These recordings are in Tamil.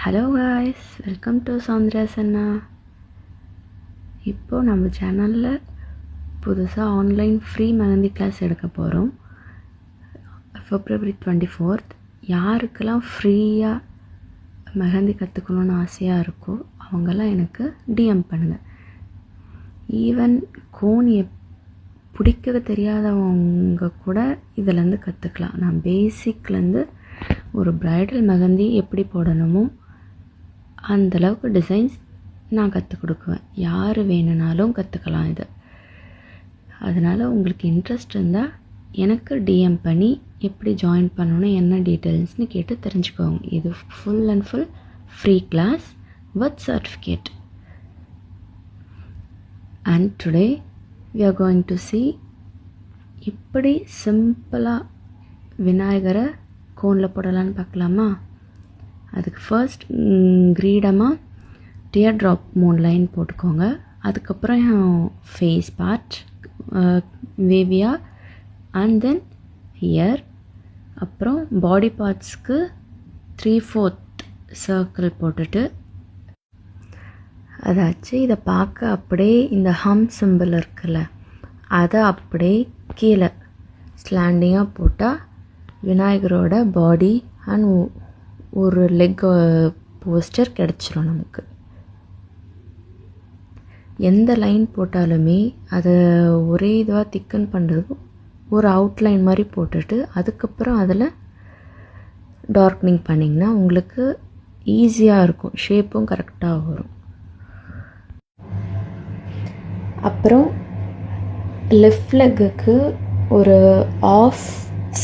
Hello guys, welcome to Soundarya's அண்ணா. இப்போது நம்ம சேனலில் புதுசாக ஆன்லைன் ஃப்ரீ மெஹந்தி கிளாஸ் எடுக்க போகிறோம். February 24th. யாருக்கெல்லாம் ஃப்ரீயாக மெஹந்தி கற்றுக்கணுன்னு ஆசையாக இருக்கோ அவங்கெல்லாம் எனக்கு டிஎம் பண்ணுங்கள். ஈவன் கோன் பிடிக்க தெரியாதவங்க கூட இதிலேருந்து கற்றுக்கலாம். நான் பேசிக்லேருந்து ஒரு ப்ரைடல் மெஹந்தி எப்படி போடணுமோ அந்தளவுக்கு டிசைன்ஸ் நான் கற்றுக் கொடுக்குவேன். யார் வேணுனாலும் கற்றுக்கலாம் இது. அதனால் உங்களுக்கு இன்ட்ரெஸ்ட் இருந்தால் எனக்கு டிஎம் பண்ணி எப்படி ஜாயின் பண்ணணும், என்ன டீட்டெயில்ஸ்னு கேட்டு தெரிஞ்சுக்கோங்க. இது full and full free class with certificate. And today we are going to see இப்படி சிம்பிளாக விநாயகரை கோனில் போடலான்னு பார்க்கலாமா? அதுக்கு ஃபர்ஸ்ட் கிரீடமாக டியர் ட்ராப் 3 லைன் போட்டுக்கோங்க. அதுக்கப்புறம் ஃபேஸ் பார்ட் வேவியா அண்ட் தென் ஹியர். அப்புறம் பாடி பார்ட்ஸ்க்கு 3/4 சர்க்கிள் போட்டுட்டு அதாச்சு இதை பார்க்க அப்படியே இந்த ஹம் சிம்பிள் இருக்குல்ல அதை அப்படியே கீழே ஸ்லாண்டிங்காக போட்டால் விநாயகரோட பாடி அண்ட் ஒரு லெக் போஸ்டர் கிடச்சிரும் நமக்கு. எந்த லைன் போட்டாலுமே அதை ஒரே இதுவாக திக்கன் பண்ணுறதுக்கு ஒரு அவுட்லைன் மாதிரி போட்டுட்டு அதுக்கப்புறம் அதில் டார்க்னிங் பண்ணிங்கன்னா உங்களுக்கு ஈஸியாக இருக்கும், ஷேப்பும் கரெக்டாக வரும். அப்புறம் லெஃப்ட் லெக்குக்கு ஒரு ஆஃப்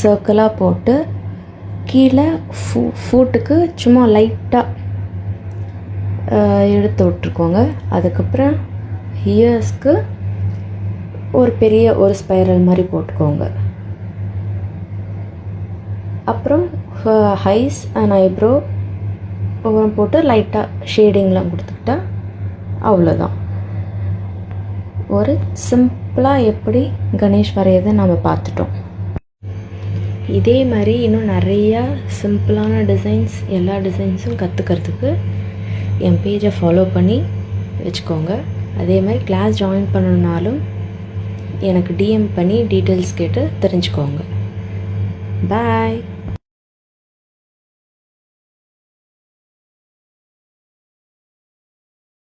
சர்க்கிளாக போட்டு கீழே ஃபூட்டுக்கு சும்மா லைட்டாக எடுத்து விட்ருக்கோங்க. அதுக்கப்புறம் ஹியர்ஸ்க்கு ஒரு பெரிய ஒரு ஸ்பைரல் மாதிரி போட்டுக்கோங்க. அப்புறம் ஹைஸ் அண்ட் ஐப்ரோ போட்டு லைட்டாக ஷேடிங்லாம் கொடுத்துக்கிட்டா அவ்வளோதான். ஒரு சிம்பிளாக எப்படி கணேஷ் வரையதை நம்ம பார்த்துட்டோம். இதே மாதிரி இன்னும் நிறையா சிம்பிளான டிசைன்ஸ், எல்லா டிசைன்ஸும் கற்றுக்கிறதுக்கு என் பேஜை ஃபாலோ பண்ணி வச்சுக்கோங்க. அதே மாதிரி கிளாஸ் ஜாயின் பண்ணணுன்னாலும் எனக்கு டிஎம் பண்ணி டீட்டெயில்ஸ் கேட்டு தெரிஞ்சுக்கோங்க. பாய்.